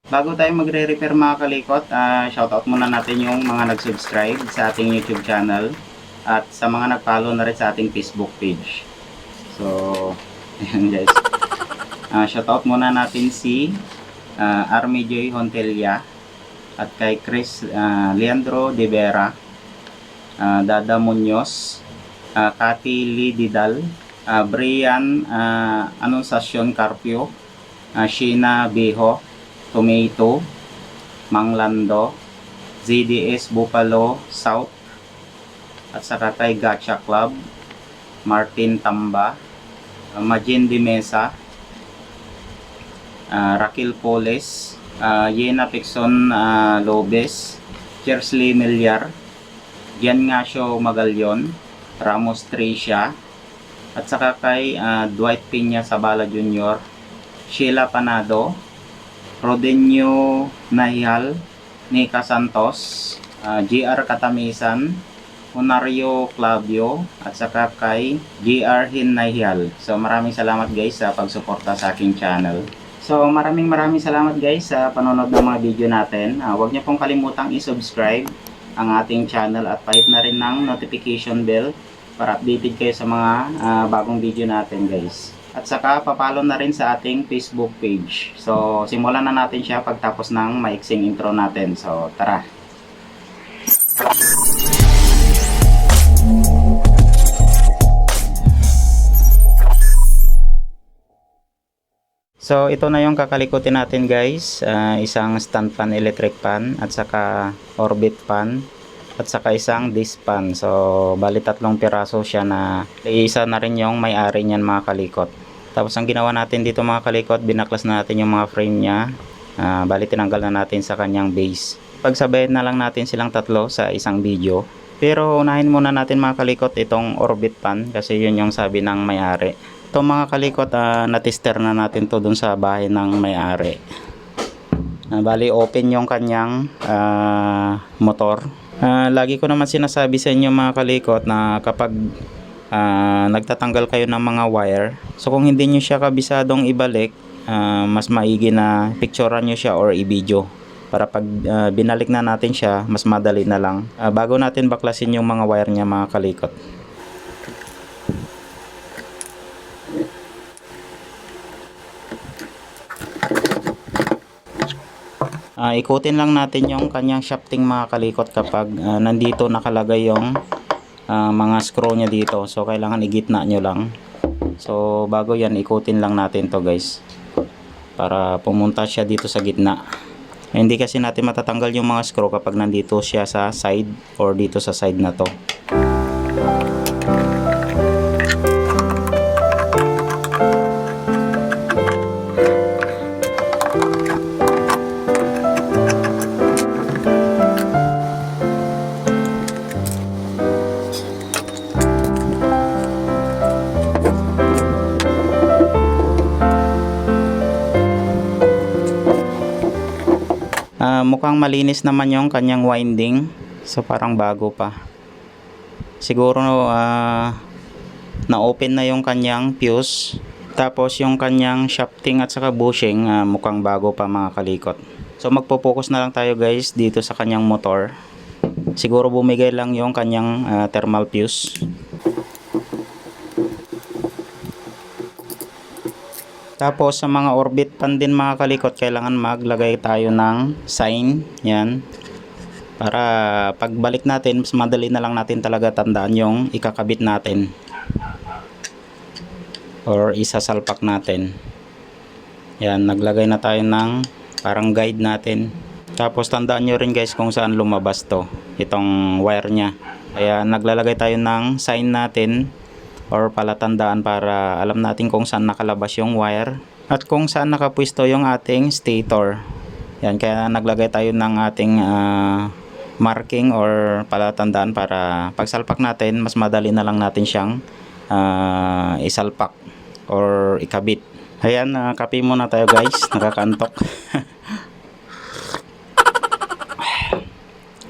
Bago tayo magre-repair mga kalikot, shoutout muna natin yung mga nag-subscribe sa ating YouTube channel at sa mga nag-follow na rin sa ating Facebook page. So, ayan guys. Shoutout muna natin si Army Joy Hontelia at kay Chris Leandro De Vera, Dada Munoz, Cathy Lee Didal, Brian Anunciacion Carpio, Sheena Beho, Tomato, Manglando, ZDS Buffalo South, at saka kay Gacha Club, Martin Tamba, Majin de Mesa, Raquel Poles, Yena Pixon Lobes, Kersley Milyar, Gian Ngacio Magalyon, Ramos Tricia, at saka kay Dwight Piña Sabala Jr., Sheila Panado, Rodenio Nahihal, Nika Santos, GR Katamisan, Honario Clavio, at saka kay GR Hinayhal. So maraming salamat guys sa pagsuporta sa aking channel. So maraming salamat guys sa panonood ng mga video natin. Huwag niyo pong kalimutang i-subscribe ang ating channel at pahit na rin ng notification bell para updated kayo sa mga bagong video natin guys. At saka papalo na rin sa ating Facebook page. So simulan na natin siya pagtapos ng maiksing intro natin. So tara! So ito na yung kakalikutin natin guys, isang stand fan electric fan at saka orbit fan at saka isang disc fan. So bali 3 piraso siya na isa na rin yung may-ari niyan mga kalikot. Tapos ang ginawa natin dito mga kalikot, binaklas na natin yung mga frame niya. Bali tinanggal na natin sa kanyang base. Pagsabayin na lang natin silang tatlo sa isang video. Pero unahin muna natin mga kalikot itong orbit fan kasi yun yung sabi ng may-ari. Ito mga kalikot, na-tester na natin to dun sa bahay ng may-ari. Bali open yung kanyang motor. Lagi ko naman sinasabi sa inyo mga kalikot na kapag nagtatanggal kayo ng mga wire, so kung hindi nyo siya kabisadong ibalik, mas maigi na picturean nyo siya or i-video para pag binalik na natin siya, mas madali na lang bago natin baklasin yung mga wire nya mga kalikot. Ikutin lang natin yung kanyang shafting mga kalikot kapag nandito nakalagay yung mga screw nya dito. So kailangan igitna nyo lang. So bago yan, ikutin lang natin to guys para pumunta siya dito sa gitna. Hindi kasi natin matatanggal yung mga screw kapag nandito siya sa side or dito sa side na to. Mukhang malinis naman yung kanyang winding. So parang bago pa. Siguro na-open na yung kanyang fuse. Tapos yung kanyang shafting at saka bushing mukhang bago pa mga kalikot. So magpo-focus na lang tayo guys dito sa kanyang motor. Siguro bumigay lang yung kanyang thermal fuse. Tapos sa mga orbit fan din mga kalikot, kailangan maglagay tayo ng sign. Yan. Para pagbalik natin, mas madali na lang natin talaga tandaan yung ikakabit natin. Or isasalpak natin. Yan, naglagay na tayo ng parang guide natin. Tapos tandaan nyo rin guys kung saan lumabas to. Itong wire nya. Kaya naglalagay tayo ng sign natin or palatandaan para alam natin kung saan nakalabas yung wire at kung saan nakapwesto yung ating stator. Yan, kaya naglagay tayo ng ating marking or palatandaan para pagsalpak natin, mas madali na lang natin siyang isalpak or ikabit. Ayan, kape muna tayo guys, nakakantok.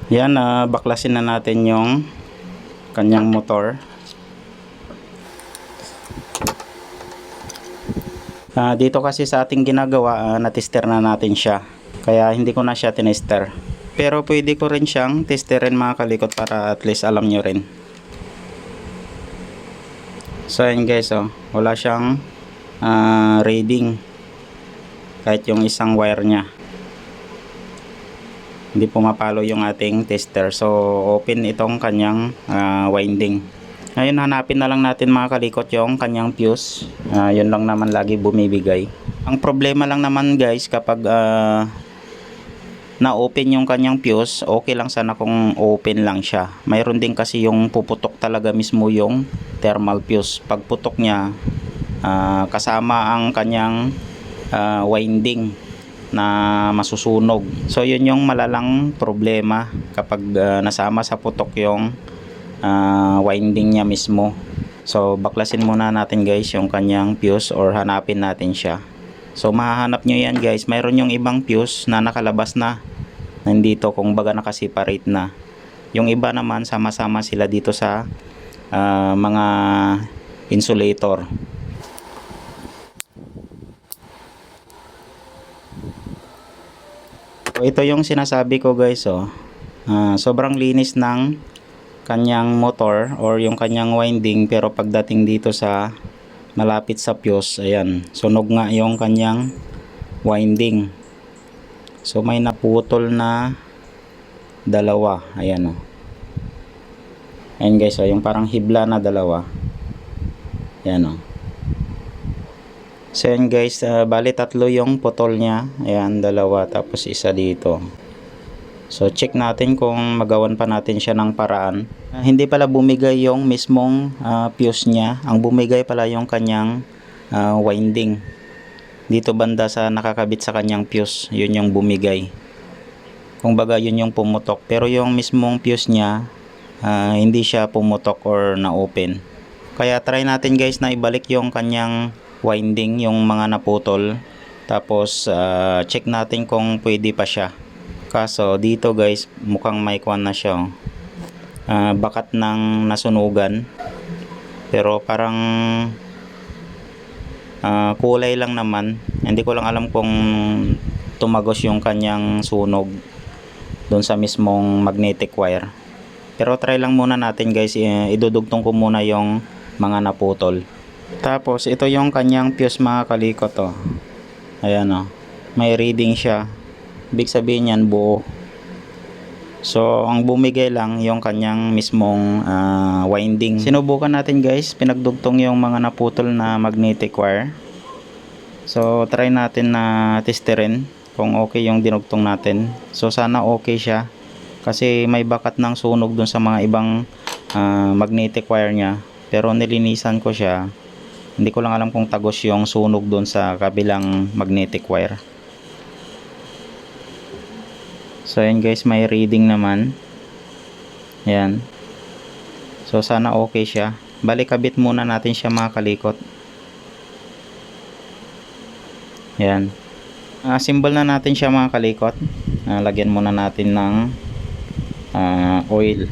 Yan, baklasin na natin yung kanyang motor. Dito kasi sa ating ginagawa, na-tester na natin siya. Kaya hindi ko na siya tinester. Pero pwede ko rin siyang testerin mga kalikot para at least alam nyo rin. So ayan guys, oh, wala siyang reading kahit yung isang wire nya. Hindi pumapalo yung ating tester. So open itong kanyang winding. Ngayon hanapin na lang natin mga kalikot yung kanyang fuse. Yun lang naman lagi bumibigay. Ang problema lang naman guys, kapag na-open yung kanyang fuse, okay lang sana kung open lang siya. Mayroon din kasi yung puputok talaga mismo yung thermal fuse. Pag putok niya, kasama ang kanyang winding na masusunog. So yun yung malalang problema kapag nasama sa putok yung winding niya mismo. So baklasin muna natin guys yung kanyang fuse or hanapin natin siya. So mahahanap nyo yan guys, mayroon yung ibang fuse na nakalabas na nandito, kung baga nakaseparate na. Yung iba naman sama-sama sila dito sa mga insulator. So, ito yung sinasabi ko guys, oh. Sobrang linis ng kanyang motor or yung kanyang winding, pero pagdating dito sa malapit sa fuse, ayan, sunog nga yung kanyang winding. So may naputol na dalawa, ayan, oh. Ayan guys, oh, yung parang hibla na dalawa, ayan, oh. So ayan guys, bali tatlo yung putol nya, ayan, dalawa tapos isa dito. So check natin kung magawan pa natin siya ng paraan. Hindi pala bumigay yung mismong fuse nya, ang bumigay pala yung kanyang winding. Dito banda sa nakakabit sa kanyang fuse, yun yung bumigay. Kung baga yun yung pumutok, pero yung mismong fuse nya hindi siya pumutok or na-open. Kaya try natin guys na ibalik yung kanyang winding, yung mga naputol. Tapos check natin kung pwede pa siya. Kaso dito guys, mukhang may kuwan na siya, bakat ng nasunugan, pero parang kulay lang naman. Hindi ko lang alam kung tumagos yung kanyang sunog doon sa mismong magnetic wire. Pero try lang muna natin guys, idudugtong ko muna yung mga naputol. Tapos ito yung kanyang fuse mga kalikot, oh. Ayan, oh, may reading siya. Ibig sabihin yan buo. So ang bumigay lang yung kanyang mismong winding. Sinubukan natin guys, pinagdugtong yung mga naputol na magnetic wire. So try natin na testerin kung okay yung dinugtong natin. So sana okay siya, kasi may bakat ng sunog dun sa mga ibang magnetic wire nya. Pero nilinisan ko siya, hindi ko lang alam kung tagos yung sunog dun sa kabilang magnetic wire. So ayan guys, may reading naman. Ayan. So sana okay siya. Balik kabit muna natin siya mga kalikot. Ayan. Symbol na natin siya mga kalikot. Lagyan muna natin ng oil.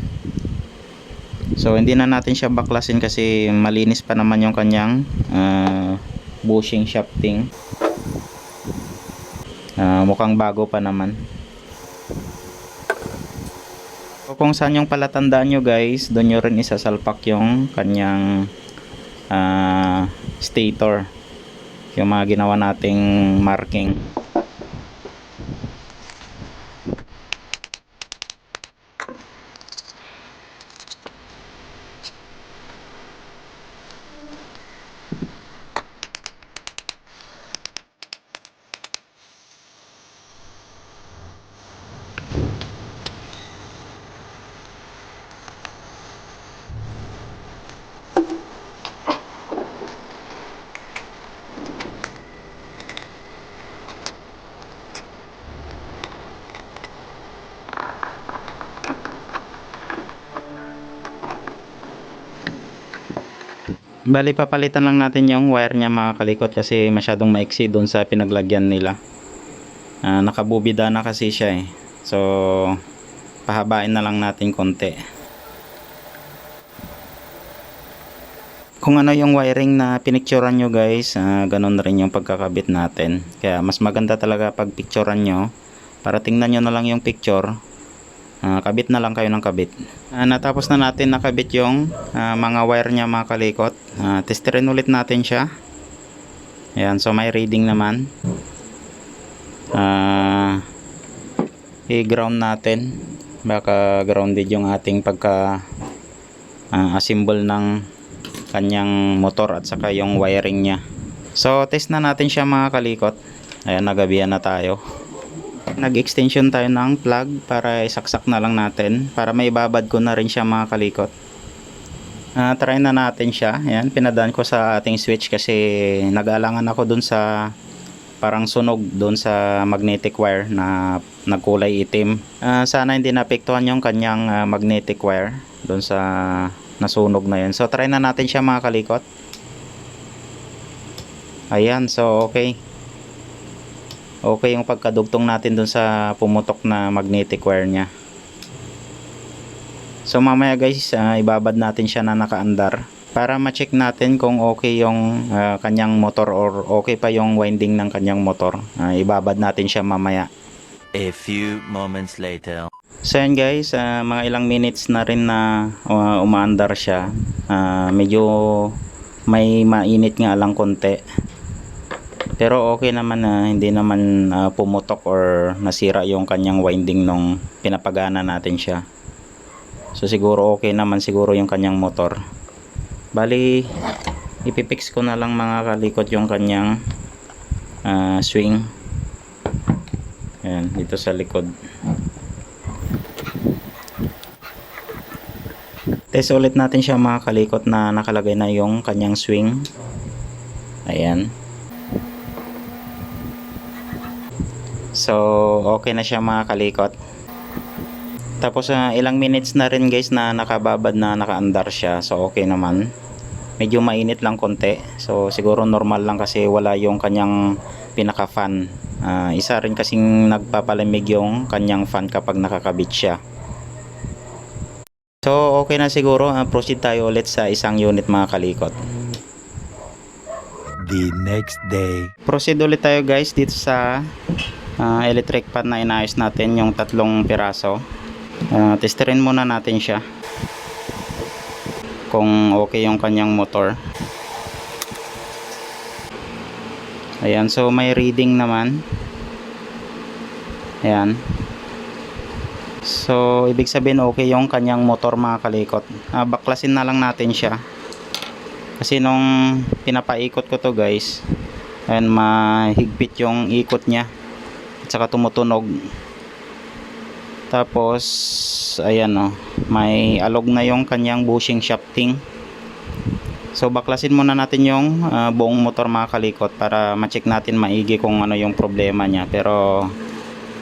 So hindi na natin siya baklasin kasi malinis pa naman yung kanyang bushing shafting. Mukhang bago pa naman. So, kung saan yung palatandaan nyo guys, doon nyo rin isasalpak yung kanyang stator, yung mga ginawa nating marking. Bali papalitan lang natin yung wire nya mga kalikot kasi masyadong maiksi doon sa pinaglagyan nila. Nakabubida na kasi siya, eh. So pahabain na lang natin konti. Kung ano yung wiring na pinicturean nyo guys, ganun rin yung pagkakabit natin. Kaya mas maganda talaga pag picturean nyo Para tingnan nyo na lang yung picture. Kabit na lang kayo ng kabit. Natapos na natin nakabit yung mga wire nya mga kalikot. Testerin ulit natin siya. Ayan, so may reading naman. I-ground natin. Baka grounded yung ating pagka assemble ng kanyang motor at saka yung wiring nya. So test na natin siya mga kalikot. Ayan, nagabihan na tayo. Nag-extension tayo ng plug para isaksak na lang natin. Para may babad ko na rin siya mga kalikot. Try na natin siya. Ayan, pinadaan ko sa ating switch kasi nag-aalangan ako dun sa parang sunog dun sa magnetic wire na nagkulay itim. Sana hindi naapektuhan yung kanyang magnetic wire dun sa nasunog na yun. So try na natin siya mga kalikot. Ayan, so okay. Okay yung pagkadugtong natin dun sa pumutok na magnetic wire nya. So mamaya guys, ibabad natin siya na nakaandar para ma-check natin kung okay yung kanyang motor or okay pa yung winding ng kanyang motor. Ibabad natin siya mamaya. A few moments later. So yan guys, mga ilang minutes na rin na umaandar siya. Medyo may mainit nga lang konti. Pero okay naman na hindi naman pumutok or nasira yung kanyang winding nung pinapagana natin siya. So siguro okay naman siguro yung kanyang motor. Bali ipipix ko na lang mga kalikot yung kanyang swing. Ayan, dito sa likod. Test ulit natin siya mga kalikot na nakalagay na yung kanyang swing. Ayan. So okay na siya mga kalikot. Tapos ilang minutes na rin guys na nakababad na nakaandar siya. So okay naman. Medyo mainit lang konti. So siguro normal lang kasi wala yung kanyang pinaka fan. Isa rin kasing nagpapalamig yung kanyang fan kapag nakakabit siya. So okay na siguro. Proceed tayo ulit sa isang unit mga kalikot. The next day. Proceed ulit tayo guys dito sa electric pan na inayos natin, yung 3 piraso. Testerin muna natin siya kung okay yung kanyang motor. Ayan, so may reading naman. Ayan. So ibig sabihin okay yung kanyang motor mga kalikot. Baklasin na lang natin siya kasi nung pinapaikot ko to guys, ayan, mahigpit yung ikot nya at saka tumutunog. Tapos ayan may alog na yung kanyang bushing shafting. So baklasin muna natin yung buong motor mga kalikot para ma-check natin maigi kung ano yung problema nya. Pero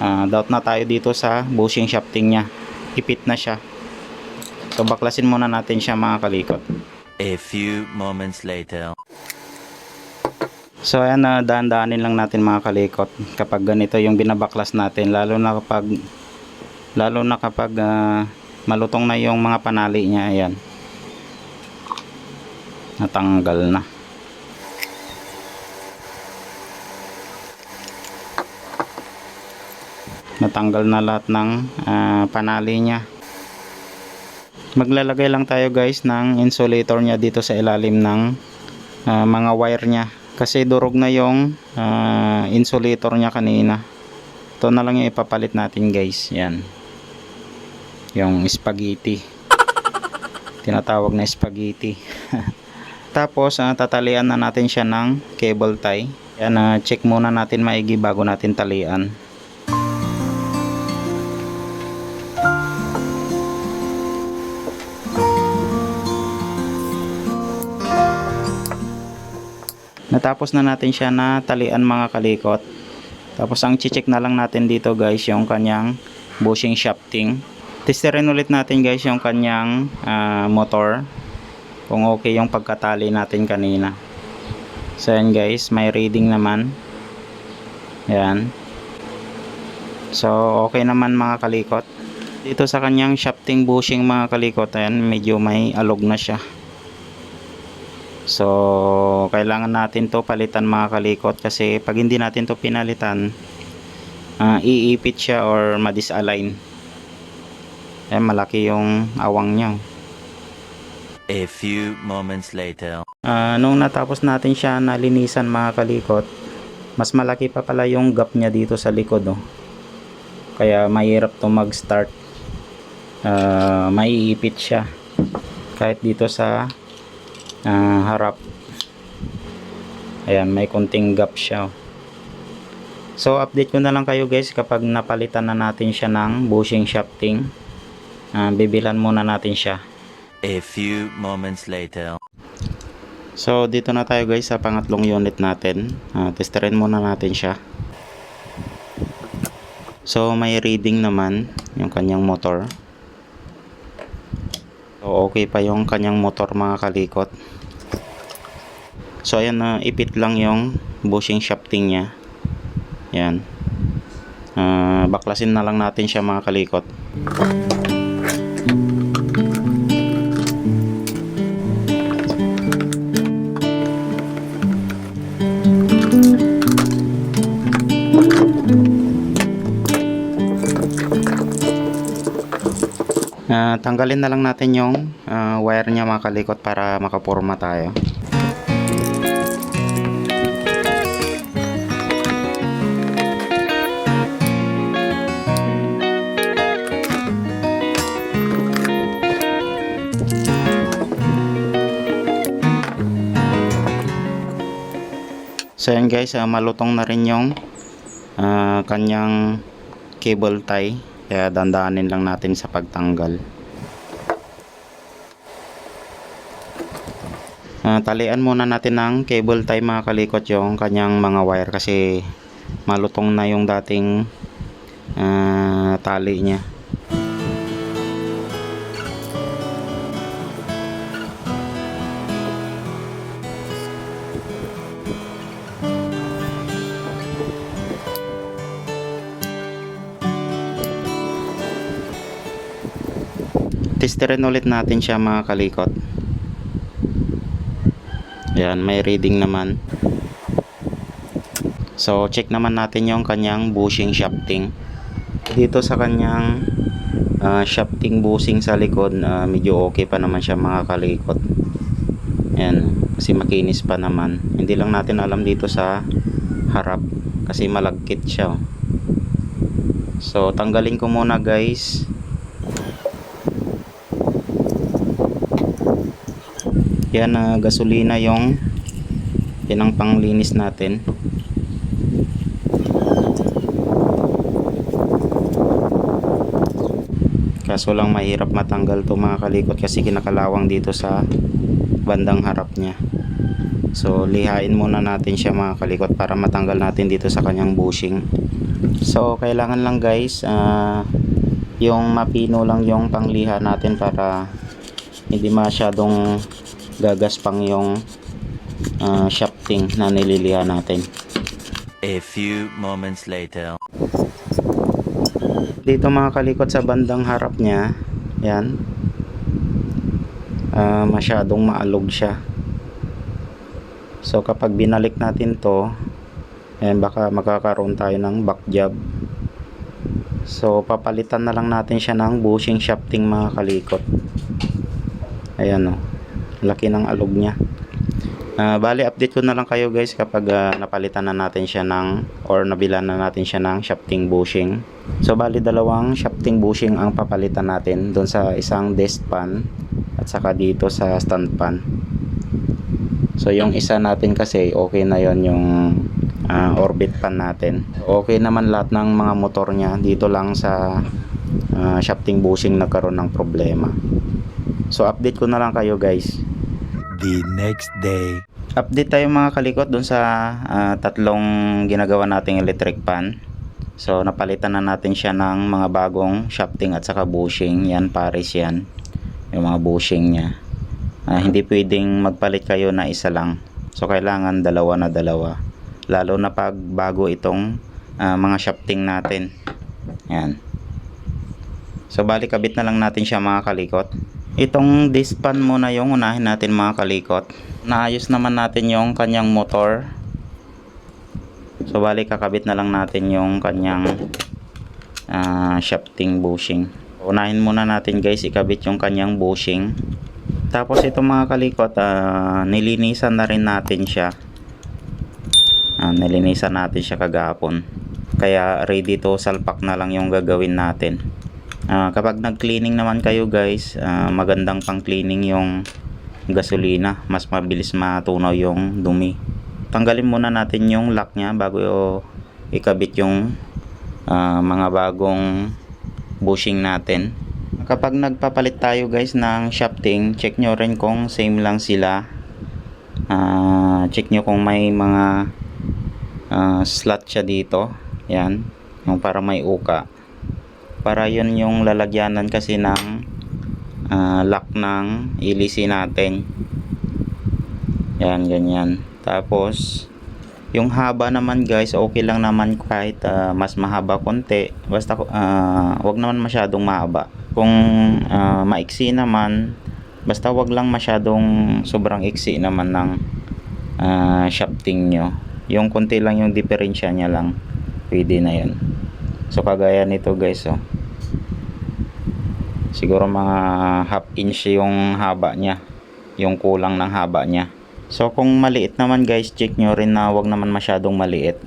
doubt na tayo dito sa bushing shafting nya, ipit na siya. So baklasin muna natin siya mga kalikot. A few moments later. So ayan, dahan-dahanin lang natin mga kalikot kapag ganito yung binabaklas natin, lalo na kapag malutong na yung mga panali niya. Ayan, natanggal na. Natanggal na lahat ng panali niya. Maglalagay lang tayo guys ng insulator niya dito sa ilalim ng mga wire niya kasi durog na yung insulator niya kanina. Ito na lang yung ipapalit natin guys. Yan, yung spaghetti, tinatawag na spaghetti. Tapos tatalian na natin siya ng cable tie. Yan, check muna natin maigi bago natin talian. Natapos na natin siya na talian mga kalikot. Tapos ang check na lang natin dito guys yung kanyang bushing shafting. Testerin ulit natin guys yung kanyang motor kung okay yung pagkatali natin kanina. So yan guys, may reading naman. Yan. So okay naman mga kalikot. Dito sa kanyang shafting bushing mga kalikot, ayan, medyo may alog na siya. So kailangan natin to palitan mga kalikot kasi pag hindi natin to pinalitan, iipit siya or ma-disalign. Malaki yung awang niya. A few moments later. Nung natapos natin siya nalinisan mga kalikot, mas malaki pa pala yung gap niya dito sa likod, oh. Kaya mahirap to mag-start. Maiipit siya kahit dito sa harap. Ayan, may konting gap siya, oh. So update ko na lang kayo guys kapag napalitan na natin siya ng bushing shafting. Bibilan muna natin siya. A few moments later. So dito na tayo guys sa pangatlong unit natin. Testerin muna natin siya. So may reading naman yung kanyang motor. So okay pa yung kanyang motor mga kalikot. So ayan, ipit lang yung bushing shafting niya. Yan. Baklasin na lang natin siya mga kalikot. Tanggalin na lang natin yung wire niya mga kalikot para makapurma tayo. So yan guys, malutong na rin yung kanyang cable tie. Kaya dandaanin lang natin sa pagtanggal. Talian muna natin ng cable tie mga kalikot yung kanyang mga wire kasi malutong na yung dating tali niya. Testerin ulit natin siya mga kalikot. Yan, may reading naman. So check naman natin yung kanyang bushing shafting. Dito sa kanyang shafting bushing sa likod, medyo okay pa naman siya mga kalikot. Yan, kasi makinis pa naman. Hindi lang natin alam dito sa harap kasi malagkit siya. So tanggalin ko muna guys. Yan, gasolina yung pinang panglinis natin. Kaso lang mahirap matanggal to mga kalikot kasi kinakalawang dito sa bandang harap niya. So lihain muna natin siya mga kalikot para matanggal natin dito sa kanyang bushing. So kailangan lang guys yung mapino lang yung pangliha natin para hindi masyadong gagaspang yung shafting na nililiha natin. A few moments later. Dito mga kalikot sa bandang harap niya, yan, masyadong maalog siya. So kapag binalik natin to, baka magkakaroon tayo ng back job. So papalitan na lang natin siya ng bushing shafting mga kalikot. Ayan, oh, laki ng alog niya. Bali update ko na lang kayo guys kapag napalitan na natin siya ng or nabilan na natin siya ng shafting bushing. So bali dalawang shafting bushing ang papalitan natin doon sa isang desk pan at saka dito sa stand pan. So yung isa natin kasi okay na yon yung orbit pan natin. Okay naman lahat ng mga motor niya, dito lang sa shafting bushing nagkaroon ng problema. So update ko na lang kayo guys. The next day. Update tayo mga kalikot dun sa tatlong ginagawa nating electric pan. So napalitan na natin siya ng mga bagong shafting at saka bushing. Yan, pares yan, yung mga bushing nya. Hindi pwedeng magpalit kayo na isa lang. So kailangan dalawa na dalawa, lalo na pag bago itong mga shafting natin. Yan. So bali kabit na lang natin siya mga kalikot. Itong disc pan muna yung unahin natin mga kalikot. Naayos naman natin yung kanyang motor. So bali kakabit na lang natin yung kanyang shafting bushing. Unahin muna natin guys ikabit yung kanyang bushing. Tapos itong mga kalikot, nilinisan na rin natin siya. Nilinisan natin siya kagahapon. Kaya ready to salpak na lang yung gagawin natin. Kapag nag-cleaning naman kayo guys, magandang pang cleaning yung gasolina. Mas mabilis matunaw yung dumi. Tanggalin muna natin yung lock nya bago ikabit yung mga bagong bushing natin. Kapag nagpapalit tayo guys ng shafting, check nyo rin kung same lang sila. Check nyo kung may mga slot siya dito. Yan, yung para may uka. Para yun yung lalagyanan kasi ng lock ng ilisi natin. Yan, ganyan. Tapos yung haba naman guys, okay lang naman kahit mas mahaba konti. Basta wag naman masyadong mahaba. Kung maiksi naman, basta wag lang masyadong sobrang iksi naman ng shafting nyo. Yung konti lang yung diferensya nya lang, pwede na yun. So kagaya nito guys, siguro mga half inch yung haba nya, yung kulang ng haba nya. So kung maliit naman guys, check nyo rin na wag naman masyadong maliit.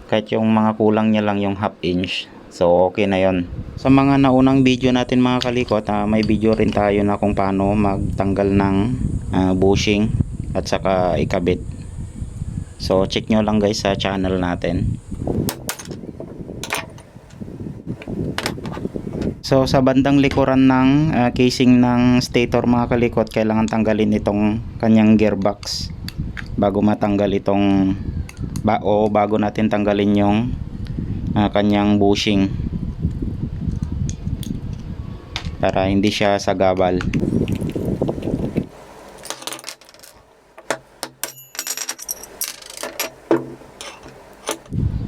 Kahit yung mga kulang nya lang yung half inch, so okay na yon. Sa mga naunang video natin mga kalikot, may video rin tayo na kung paano magtanggal ng bushing at saka ikabit. So check nyo lang guys sa channel natin. So sa bandang likuran ng casing ng stator mga kalikot, kailangan tanggalin itong kanyang gearbox bago matanggal itong bago natin tanggalin yung kanyang bushing, para hindi siya sagabal.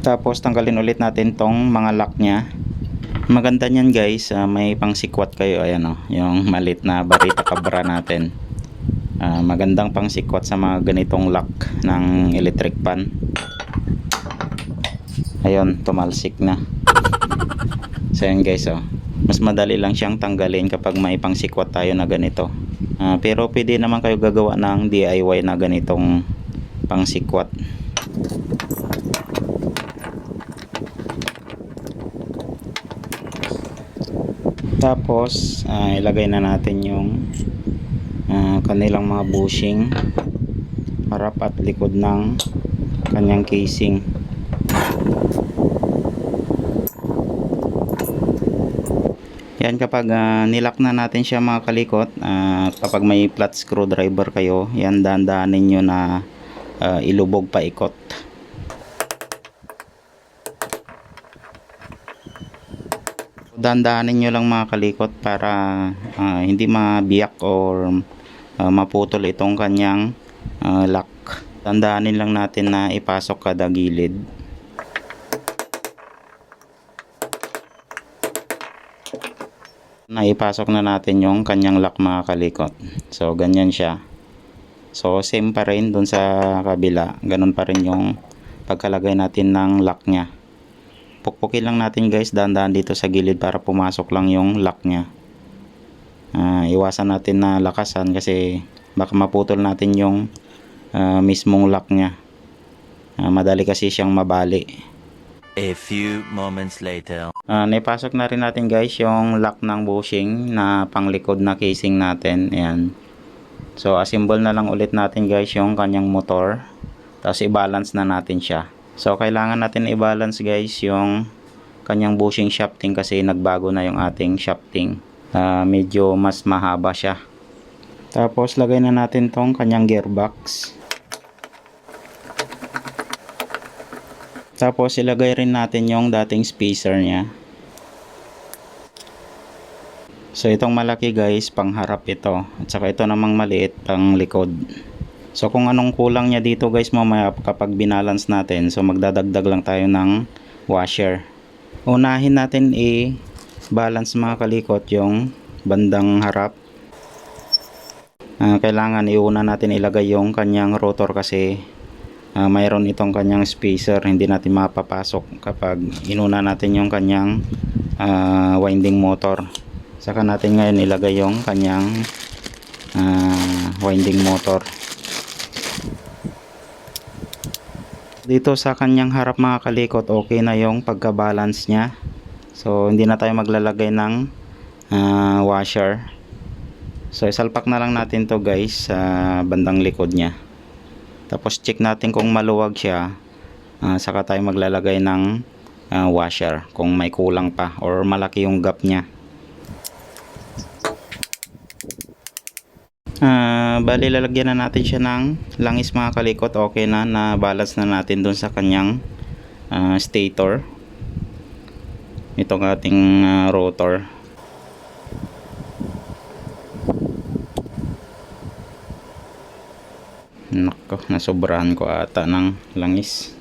Tapos tanggalin ulit natin tong mga lock nya. Maganda niyan guys, may pang sikwat kayo. Ayan yung malit na Barita Cabra natin. Magandang pang sikwat sa mga ganitong lock ng electric pan. Ayun, tumalsik na. So yun guys, mas madali lang siyang tanggalin kapag may pang sikwat tayo na ganito. Pero pwede naman kayo gagawa ng DIY na ganitong pang sikwat. Tapos ilagay na natin yung kanilang mga bushing, harap at likod ng kanyang casing. Yan, kapag nilock na natin siya mga kalikot, kapag may flat screwdriver kayo, yan dahan-dahanin nyo na ilubog pa ikot. Dahan-dahanin nyo lang mga kalikot para hindi mabiyak or maputol itong kanyang lock. Dahan-dahanin lang natin na ipasok kada gilid. Naipasok na natin yung kanyang lock mga kalikot. So ganyan siya. So same pa rin dun sa kabila. Ganun pa rin yung pagkalagay natin ng lock nya. Pukpukin lang natin guys, dahan-dahan dito sa gilid para pumasok lang yung lock nya. Iwasan natin na lakasan kasi baka maputol natin yung mismong lock nya. Madali kasi siyang mabali. A few moments later. Naipasok na rin natin guys yung lock ng bushing na panglikod na casing natin. Ayan. So assemble na lang ulit natin guys yung kanyang motor. Tapos i-balance na natin siya. So kailangan natin i-balance guys yung kanyang bushing shafting kasi nagbago na yung ating shafting. Medyo mas mahaba siya. Tapos lagay na natin tong kanyang gearbox. Tapos ilagay rin natin yung dating spacer niya. So itong malaki guys, pangharap ito. At saka ito namang maliit, pang likod. So kung anong kulang niya dito guys mamaya kapag binalance natin, so magdadagdag lang tayo ng washer. Unahin natin i-balance mga kalikot yung bandang harap. Kailangan iuna natin ilagay yung kanyang rotor kasi mayroon itong kanyang spacer, hindi natin mapapasok kapag inuna natin yung kanyang winding motor. Saka natin ngayon ilagay yung kanyang winding motor. Dito sa kanyang harap mga kalikot, okay na yung pagka-balance niya. So hindi na tayo maglalagay ng washer. So isalpak na lang natin to guys sa bandang likod niya. Tapos check natin kung maluwag siya, saka tayo maglalagay ng washer kung may kulang pa or malaki yung gap niya. Bali lalagyan na natin siya ng langis mga kalikot. Okay na, na balance na natin dun sa kanyang stator, itong ating rotor. Nako, nasobrahan ko ata ng langis.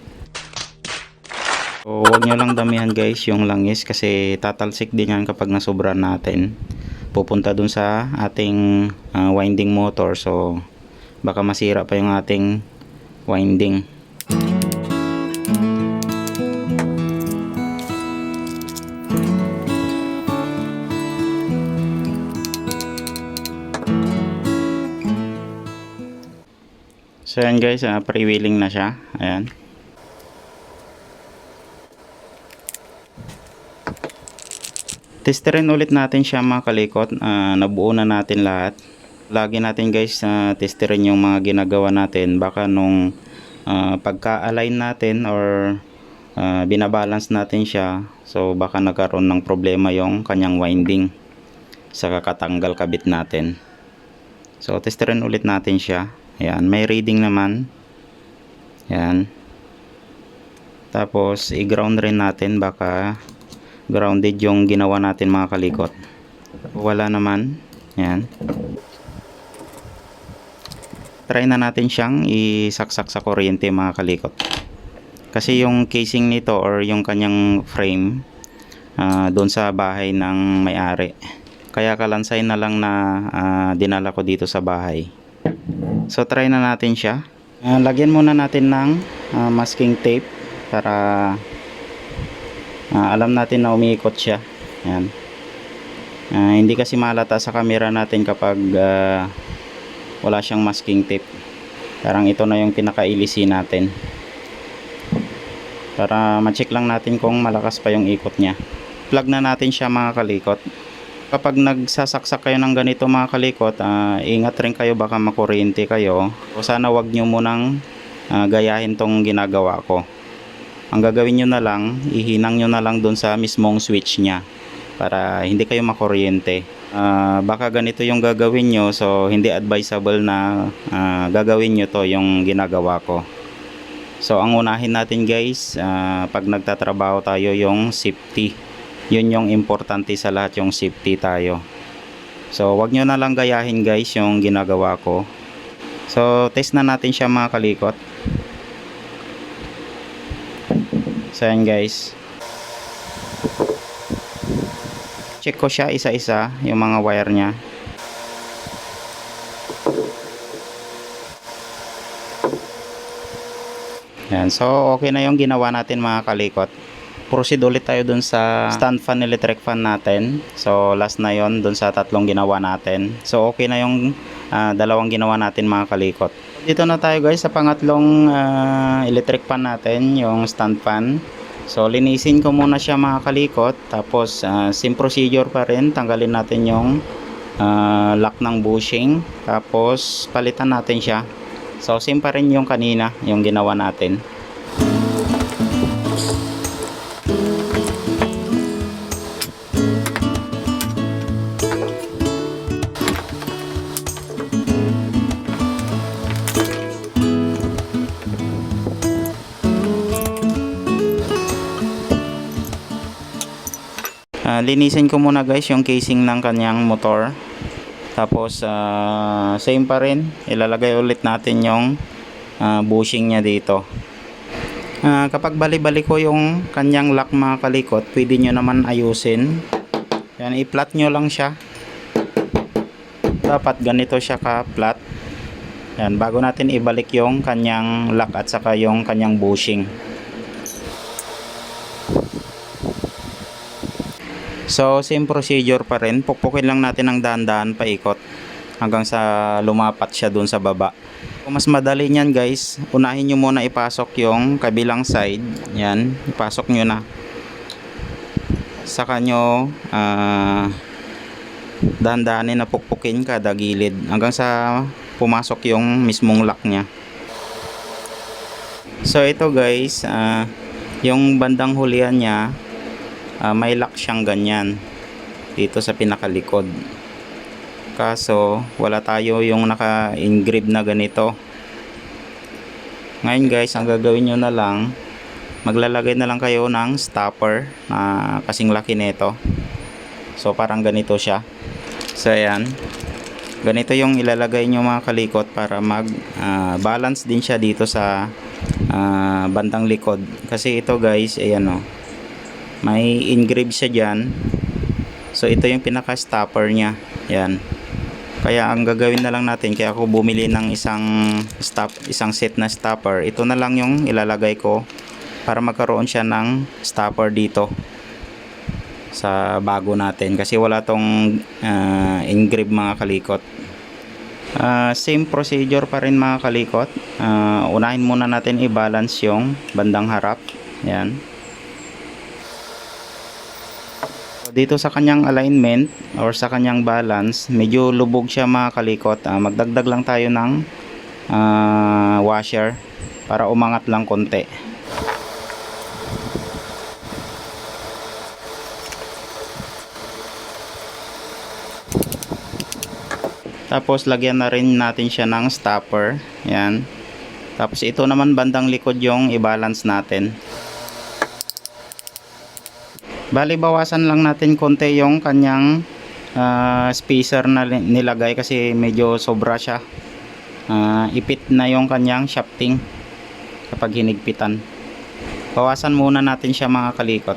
So huwag nyo lang damihan guys yung langis, kasi tatalsik din yan kapag nasobrahan natin. Pupunta dun sa ating winding motor, so baka masira pa yung ating winding. So yan guys, pre-wheeling na siya. Ayan. Testerin ulit natin siya mga kalikot. Nabuo na natin lahat. Lagi natin guys testerin yung mga ginagawa natin. Baka nung pagka-align natin or binabalance natin siya, so baka nagkaroon ng problema yung kanyang winding sa kakatanggal kabit natin. So testerin ulit natin siya. Ayan, may reading naman. Ayan. Tapos i-ground rin natin, baka grounded yung ginawa natin mga kalikot. Wala naman. Ayan. Try na natin siyang isaksak sa kuryente mga kalikot. Kasi yung casing nito or yung kanyang frame doon sa bahay ng may-ari. Kaya kalansay na lang na dinala ko dito sa bahay. So try na natin siya. Lagyan muna natin ng masking tape para alam natin na umiikot siya. Ayan. Hindi kasi malata sa camera natin kapag wala siyang masking tape. Parang ito na yung pinaka-ilisi natin. Para ma-check lang natin kung malakas pa yung ikot niya. Plug na natin siya mga kalikot. Kapag nagsasaksak kayo ng ganito mga kalikot, ingat rin kayo, baka makuryente kayo. O sana wag nyo munang gayahin tong ginagawa ko. Ang gagawin nyo na lang, ihinang nyo na lang dun sa mismong switch nya para hindi kayo makuryente. Baka ganito yung gagawin nyo, so hindi advisable na gagawin nyo to yung ginagawa ko. So ang unahin natin guys, pag nagtatrabaho tayo, yung safety. Yun yung importante sa lahat, yung safety tayo. So wag nyo na lang gayahin guys yung ginagawa ko. So test na natin siya mga kalikot. So yan guys, check ko siya isa-isa yung mga wire nya. Yan, so okay na yung ginawa natin mga kalikot. Proceed ulit tayo dun sa stand fan, electric fan natin. So last na yon dun sa tatlong ginawa natin. So okay na yung dalawang ginawa natin mga kalikot. Dito na tayo guys sa pangatlong electric fan natin, yung stand fan. So linisin ko muna siya mga kalikot. Tapos same procedure pa rin. Tanggalin natin yung lock ng bushing. Tapos palitan natin siya. So same pa rin yung kanina, yung ginawa natin. Linisin ko muna guys yung casing ng kanyang motor. Tapos same pa rin, ilalagay ulit natin yung bushing nya dito. Kapag bali-bali ko yung kanyang lock mga kalikot, pwede nyo naman ayusin. Yan, i-flat nyo lang siya. Dapat ganito siya ka-flat. Yan, bago natin ibalik yung kanyang lock at saka yung kanyang bushing. So, same procedure pa rin. Pukpukin lang natin ng dahan-dahan paikot hanggang sa lumapat siya dun sa baba. Kung mas madali niyan guys, unahin nyo muna ipasok yung kabilang side. Yan, ipasok nyo na. Saka nyo dahan-dahanin na pukpukin kada gilid hanggang sa pumasok yung mismong lock nya. So ito guys, yung bandang hulihan nya, may lock siyang ganyan dito sa pinakalikod. Kaso wala tayo yung naka-engrave na ganito. Ngayon guys, ang gagawin nyo na lang, maglalagay na lang kayo ng stopper na kasing laki nito. So parang ganito siya. So ayan, ganito yung ilalagay nyo mga kalikot para mag balance din siya dito sa bandang likod. Kasi ito guys, ayan o, may engrave siya dyan. So ito yung pinaka stopper nya. Yan. Kaya ang gagawin na lang natin, kaya ako bumili ng isang set na stopper. Ito na lang yung ilalagay ko para magkaroon siya ng stopper dito sa bago natin, kasi wala tong engrave mga kalikot. Same procedure pa rin mga kalikot. Unahin muna natin i-balance yung bandang harap. Yan. So, dito sa kanyang alignment or sa kanyang balance, medyo lubog siya mga kalikot. Magdagdag lang tayo ng washer para umangat lang konti. Tapos lagyan na rin natin siya ng stopper. Yan. Tapos ito naman bandang likod yung i-balance natin. Bali bawasan lang natin konti yung kanyang spacer na nilagay kasi medyo sobra siya. Ipit na yung kanyang shafting kapag hinigpitan. Bawasan muna natin siya mga kalikot.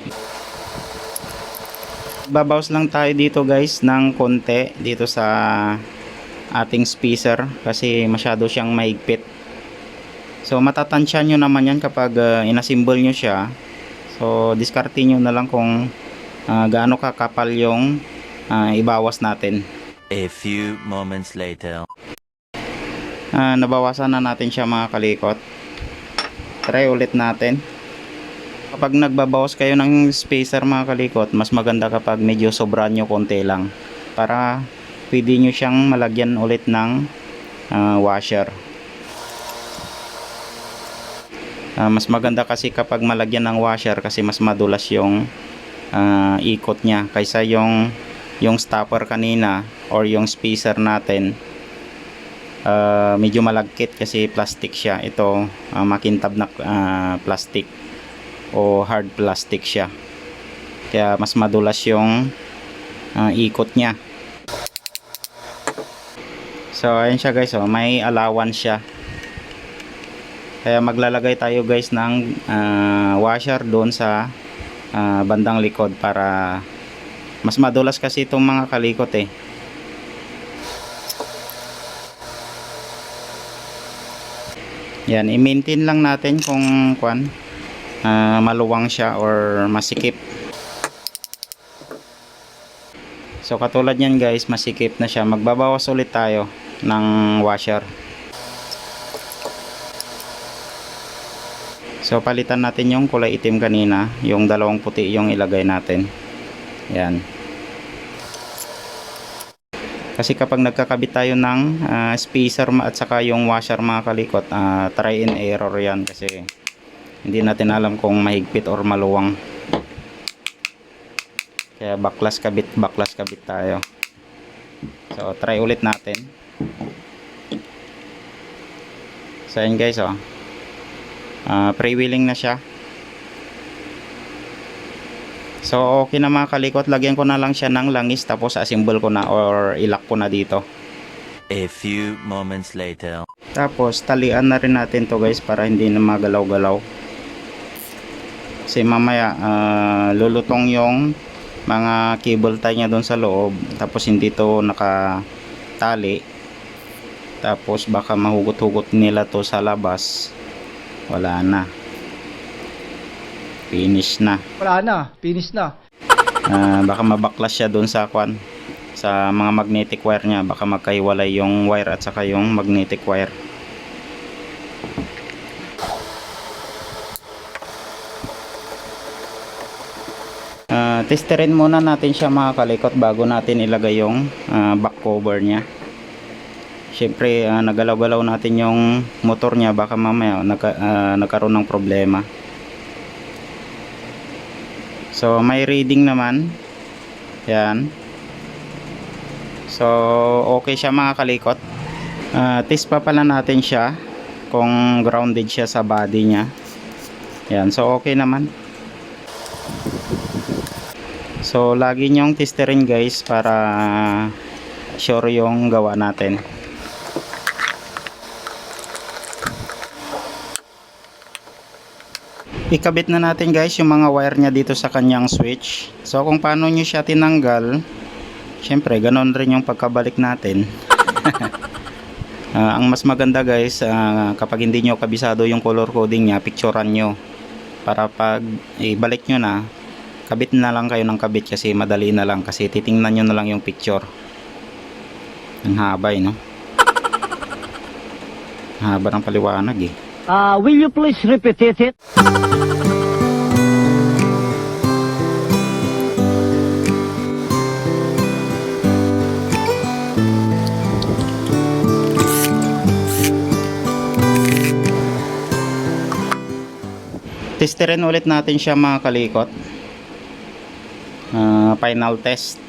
Babawas lang tayo dito guys ng konti dito sa ating spacer kasi masyado siyang mahigpit. So matatansya nyo naman yan kapag inassemble nyo siya. So diskarte nyo na lang kung gaano kakapal yung ibawas natin. A few moments later. Nabawasan na natin siya mga kalikot. Try ulit natin. Kapag nagbabawas kayo ng spacer mga kalikot, mas maganda kapag medyo sobra nyo konti lang para pwede nyo siyang malagyan ulit ng washer. Mas maganda kasi kapag malagyan ng washer kasi mas madulas yung ikot nya kaysa yung stopper kanina or yung spacer natin. Medyo malagkit kasi plastic siya. Ito makintab na plastic o hard plastic siya, kaya mas madulas yung ikot nya. So ayun siya guys, may allowance siya. Kaya maglalagay tayo guys ng washer doon sa bandang likod para mas madulas kasi itong mga kalikot eh. Yan, i-maintain lang natin kung maluwang siya or masikip. So katulad yan guys, masikip na siya. Magbabawas ulit tayo ng washer. So palitan natin yung kulay itim kanina, yung dalawang puti yung ilagay natin. Yan. Kasi kapag nagkakabit tayo ng spacer at saka yung washer mga kalikot, try and error yan kasi hindi natin alam kung mahigpit or maluwang. Kaya baklas kabit tayo. So try ulit natin. So yun guys, pre-wheeling na siya. So okay na mga kalikot, lagyan ko na lang siya ng langis tapos assemble ko na or ilak ko na dito. A few moments later. Tapos talian na rin natin to guys para hindi na magalaw-galaw. Kasi mamaya lulutong yung mga cable tie nya doon sa loob tapos hindi to nakatali. tapos baka mahugot-hugot nila to sa labas, wala na, finish na. Wala na, finish na. Baka mabaklas siya doon sa kwan, sa mga magnetic wire niya, baka magkahiwalay yung wire at saka yung magnetic wire. Testerin muna natin siya mga kalikot bago natin ilagay yung back cover niya. Siyempre nagalaw-galaw natin yung motor niya, baka mamaya nagkaroon ng problema. So may reading naman yan, so okay siya mga kalikot. Test pa pala natin siya kung grounded siya sa body niya. Yan, so okay naman. So lagi nyong testerin guys para sure yung gawa natin. Ikabit na natin guys yung mga wire niya dito sa kanyang switch. So kung paano nyo siya tinanggal, syempre ganon rin yung pagkabalik natin. Ang mas maganda guys, kapag hindi nyo kabisado yung color coding niya, picturean nyo para pag ibalik nyo na, kabit na lang kayo ng kabit kasi madali na lang, kasi titingnan nyo na lang yung picture. Ang haba no? Haba ng paliwanag eh. Will you please repeat it? Testerin ulit natin siya mga kalikot. Final test.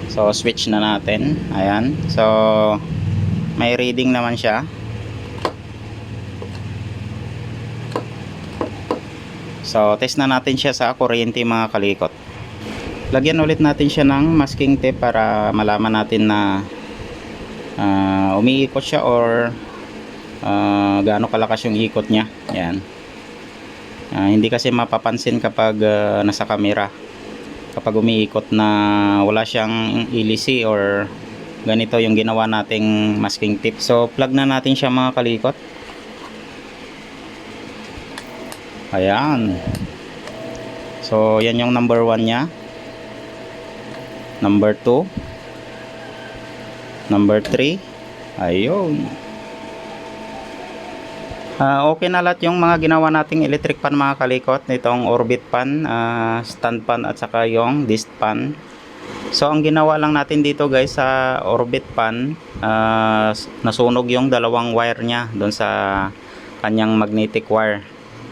So switch na natin. Ayan. So may reading naman siya. So test na natin siya sa kuryente mga kalikot. Lagyan ulit natin siya ng masking tape para malaman natin na umiikot siya or gaano kalakas yung ikot niya. Ayan. Hindi kasi mapapansin kapag nasa camera, kapag umiikot na wala siyang ilisi or ganito yung ginawa nating masking tip. So plug na natin siya mga kalikot. Ayan. So yan yung number 1 nya, number 2, number 3. Ayun. Okay na lahat yung mga ginawa nating electric pan mga kalikot, nitong orbit pan, stand pan at saka yung disc pan. So ang ginawa lang natin dito guys sa orbit pan, nasunog yung dalawang wire nya doon sa kanyang magnetic wire,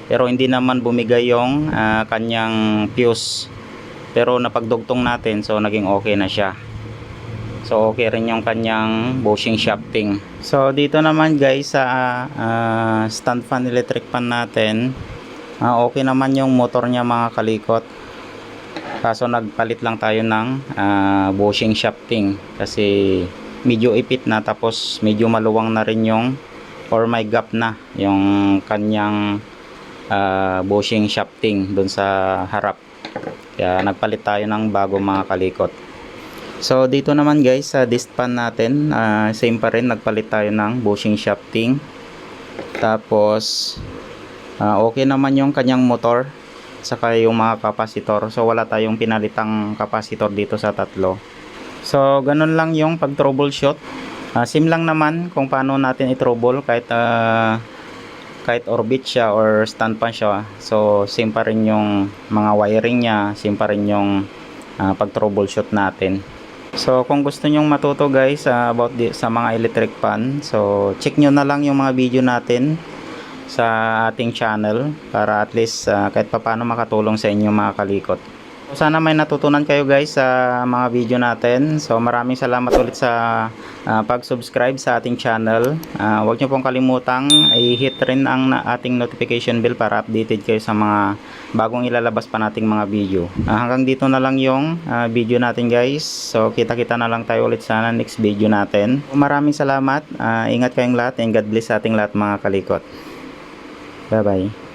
pero hindi naman bumigay yung kanyang fuse, pero napagdugtong natin, so naging okay na siya. So okay rin yung kanyang bushing shafting. So dito naman guys sa stand fan electric pan natin, okay naman yung motor niya mga kalikot. Kaso nagpalit lang tayo ng bushing shafting kasi medyo ipit na, tapos medyo maluwang na rin yung, or may gap na yung kanyang bushing shafting dun sa harap. Kaya nagpalit tayo ng bago mga kalikot. So dito naman guys sa disc pan natin, same pa rin, nagpalit tayo ng bushing shafting. Tapos okay naman yung kanyang motor saka yung mga kapasitor. So wala tayong pinalitang kapasitor dito sa tatlo. So ganun lang yung pag troubleshoot. Same lang naman kung paano natin i-trouble kahit orbit siya or stand pan siya. So same pa rin yung mga wiring niya, same pa rin yung pag troubleshoot natin. So kung gusto nyong matuto guys about sa mga electric pan, so check nyo na lang yung mga video natin sa ating channel para at least kahit papaano makatulong sa inyo mga kalikot. So, sana may natutunan kayo guys sa mga video natin. So maraming salamat ulit sa pag-subscribe sa ating channel. Huwag nyo pong kalimutang i-hit rin ang ating notification bell para updated kayo sa mga bagong ilalabas pa nating mga video. Hanggang dito na lang yung video natin guys. So kita-kita na lang tayo ulit sa next video natin. Maraming salamat. Ingat kayong lahat and God bless sa ating lahat mga kalikot. Bye bye.